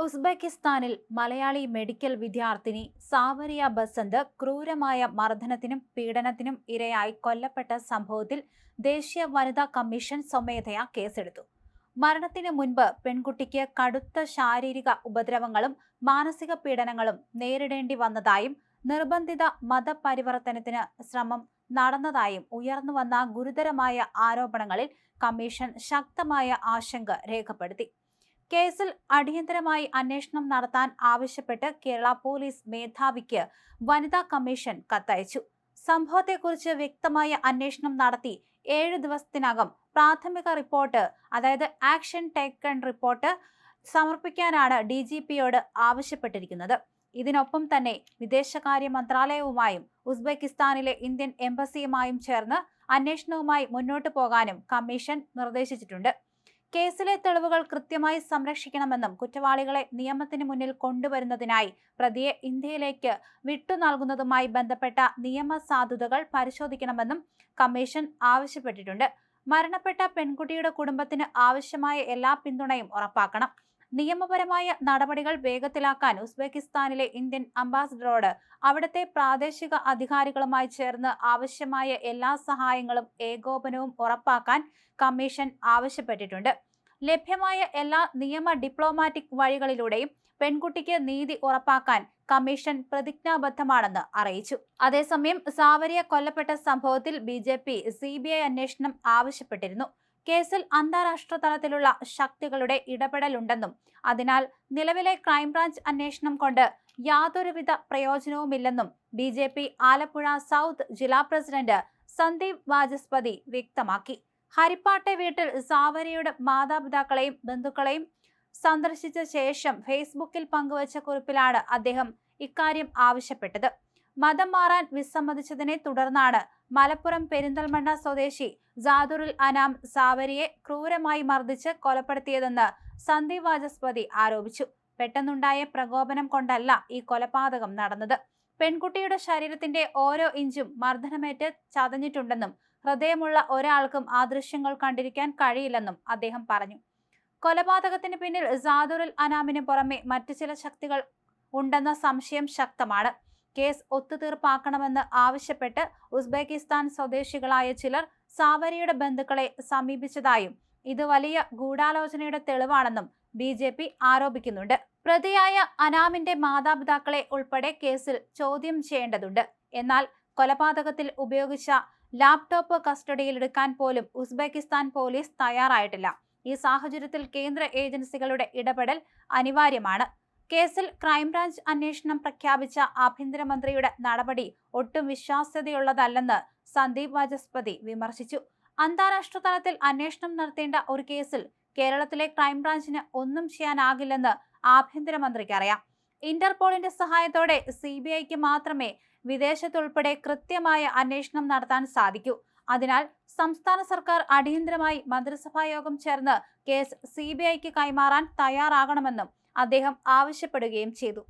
ഉസ്ബെക്കിസ്ഥാനിൽ Malayali medical വിദ്യാർത്ഥിനി സാവരിയ ബസന്ത് ക്രൂരമായ മർദ്ദനത്തിനും പീഡനത്തിനും ഇരയായി കൊല്ലപ്പെട്ട സംഭവത്തിൽ ദേശീയ വനിതാ കമ്മീഷൻ സ്വമേധയാ കേസെടുത്തു. മരണത്തിന് മുൻപ് പെൺകുട്ടിക്ക് കടുത്ത ശാരീരിക ഉപദ്രവങ്ങളും മാനസിക പീഡനങ്ങളും നേരിടേണ്ടി വന്നതായും നിർബന്ധിത മതപരിവർത്തനത്തിന് ശ്രമം നടന്നതായും ഉയർന്നുവന്ന ഗുരുതരമായ ആരോപണങ്ങളിൽ കമ്മീഷൻ ശക്തമായ ആശങ്ക രേഖപ്പെടുത്തി. കേസിൽ അടിയന്തരമായി അന്വേഷണം നടത്താൻ ആവശ്യപ്പെട്ട് കേരള പോലീസ് മേധാവിക്ക് വനിതാ കമ്മീഷൻ കത്തയച്ചു. സംഭവത്തെക്കുറിച്ച് വ്യക്തമായ അന്വേഷണം നടത്തി 7 ദിവസത്തിനകം പ്രാഥമിക റിപ്പോർട്ട്, അതായത് ആക്ഷൻ ടേക്കൺ റിപ്പോർട്ട് സമർപ്പിക്കാനാണ് DGPയോട് ആവശ്യപ്പെട്ടിരിക്കുന്നത്. ഇതിനൊപ്പം തന്നെ വിദേശകാര്യ മന്ത്രാലയവുമായും ഉസ്ബെക്കിസ്ഥാനിലെ ഇന്ത്യൻ എംബസിയുമായും ചേർന്ന് അന്വേഷണവുമായി മുന്നോട്ടു പോകാനും കമ്മീഷൻ നിർദ്ദേശിച്ചിട്ടുണ്ട്. കേസിലെ തെളിവുകൾ കൃത്യമായി സംരക്ഷിക്കണമെന്നും കുറ്റവാളികളെ നിയമത്തിന് മുന്നിൽ കൊണ്ടുവരുന്നതിനായി പ്രതിയെ ഇന്ത്യയിലേക്ക് വിട്ടു നൽകുന്നതുമായി ബന്ധപ്പെട്ട നിയമസാധുതകൾ പരിശോധിക്കണമെന്നും കമ്മീഷൻ ആവശ്യപ്പെട്ടിട്ടുണ്ട്. മരണപ്പെട്ട പെൺകുട്ടിയുടെ കുടുംബത്തിന് ആവശ്യമായ എല്ലാ പിന്തുണയും ഉറപ്പാക്കണം. നിയമപരമായ നടപടികൾ വേഗത്തിലാക്കാൻ ഉസ്ബെക്കിസ്ഥാനിലെ ഇന്ത്യൻ അംബാസഡറോട് അവിടുത്തെ പ്രാദേശിക അധികാരികളുമായി ചേർന്ന് ആവശ്യമായ എല്ലാ സഹായങ്ങളും ഏകോപനവും ഉറപ്പാക്കാൻ കമ്മീഷൻ ആവശ്യപ്പെട്ടിട്ടുണ്ട്. ലഭ്യമായ എല്ലാ നിയമ ഡിപ്ലോമാറ്റിക് വഴികളിലൂടെയും പെൺകുട്ടിക്ക് നീതി ഉറപ്പാക്കാൻ കമ്മീഷൻ പ്രതിജ്ഞാബദ്ധമാണെന്ന് അറിയിച്ചു. അതേസമയം സാവരിയ കൊല്ലപ്പെട്ട സംഭവത്തിൽ BJP CBI അന്വേഷണം ആവശ്യപ്പെട്ടിരുന്നു. കേസിൽ അന്താരാഷ്ട്ര തലത്തിലുള്ള ശക്തികളുടെ ഇടപെടലുണ്ടെന്നും അതിനാൽ നിലവിലെ ക്രൈംബ്രാഞ്ച് അന്വേഷണം കൊണ്ട് യാതൊരുവിധ പ്രയോജനവുമില്ലെന്നും BJP ആലപ്പുഴ സൗത്ത് ജില്ലാ പ്രസിഡന്റ് സന്ദീപ് വാചസ്പതി വ്യക്തമാക്കി. ഹരിപ്പാട്ടെ വീട്ടിൽ സാവരിയുടെ മാതാപിതാക്കളെയും ബന്ധുക്കളെയും സന്ദർശിച്ച ശേഷം ഫേസ്ബുക്കിൽ പങ്കുവച്ച കുറിപ്പിലാണ് അദ്ദേഹം ഇക്കാര്യം ആവശ്യപ്പെട്ടത്. മതം മാറാൻ വിസമ്മതിച്ചതിനെ തുടർന്നാണ് മലപ്പുറം പെരിന്തൽമണ്ണ സ്വദേശി ജാദുറുൽ അനാം സാവരിയെ ക്രൂരമായി മർദ്ദിച്ച് കൊലപ്പെടുത്തിയതെന്ന് സന്ദീപ് വാചസ്പതി ആരോപിച്ചു. പെട്ടെന്നുണ്ടായ പ്രകോപനം കൊണ്ടല്ല ഈ കൊലപാതകം നടന്നത്. പെൺകുട്ടിയുടെ ശരീരത്തിന്റെ ഓരോ ഇഞ്ചും മർദ്ദനമേറ്റ് ചതഞ്ഞിട്ടുണ്ടെന്നും ഹൃദയമുള്ള ഒരാൾക്കും ആ ദൃശ്യങ്ങൾ കണ്ടിരിക്കാൻ കഴിയില്ലെന്നും അദ്ദേഹം പറഞ്ഞു. കൊലപാതകത്തിന് പിന്നിൽ ജാദുറുൽ അനാമിന് പുറമെ മറ്റു ചില ശക്തികൾ ഉണ്ടെന്ന സംശയം ശക്തമാണ്. കേസ് ഒത്തുതീർപ്പാക്കണമെന്ന് ആവശ്യപ്പെട്ട് ഉസ്ബെക്കിസ്ഥാൻ സ്വദേശികളായ ചിലർ സാവരിയുടെ ബന്ധുക്കളെ സമീപിച്ചതായും ഇത് വലിയ ഗൂഢാലോചനയുടെ തെളിവാണെന്നും BJP ആരോപിക്കുന്നുണ്ട്. പ്രതിയായ അനാമിന്റെ മാതാപിതാക്കളെ ഉൾപ്പെടെ കേസിൽ ചോദ്യം ചെയ്യേണ്ടതുണ്ട്. എന്നാൽ കൊലപാതകത്തിൽ ഉപയോഗിച്ച ലാപ്ടോപ്പ് കസ്റ്റഡിയിലെടുക്കാൻ പോലും ഉസ്ബെക്കിസ്ഥാൻ പോലീസ് തയ്യാറായിട്ടില്ല. ഈ സാഹചര്യത്തിൽ കേന്ദ്ര ഏജൻസികളുടെ ഇടപെടൽ അനിവാര്യമാണ്. കേസിൽ ക്രൈംബ്രാഞ്ച് അന്വേഷണം പ്രഖ്യാപിച്ച ആഭ്യന്തരമന്ത്രിയുടെ നടപടി ഒട്ടും വിശ്വാസ്യതയുള്ളതല്ലെന്ന് സന്ദീപ് വാചസ്പതി വിമർശിച്ചു. അന്താരാഷ്ട്ര തലത്തിൽ അന്വേഷണം നടത്തേണ്ട ഒരു കേസിൽ കേരളത്തിലെ ക്രൈംബ്രാഞ്ചിന് ഒന്നും ചെയ്യാനാകില്ലെന്ന് ആഭ്യന്തരമന്ത്രിക്ക് അറിയാം. ഇന്റർപോളിന്റെ സഹായത്തോടെ CBIക്ക് മാത്രമേ വിദേശത്തുൾപ്പെടെ കൃത്യമായ അന്വേഷണം നടത്താൻ സാധിക്കൂ. അതിനാൽ സംസ്ഥാന സർക്കാർ അടിയന്തരമായി മന്ത്രിസഭാ യോഗം ചേർന്ന് കേസ് CBIക്ക് കൈമാറാൻ തയ്യാറാകണമെന്നും അദ്ദേഹം ആവശ്യപ്പെടുകയും ചെയ്തു.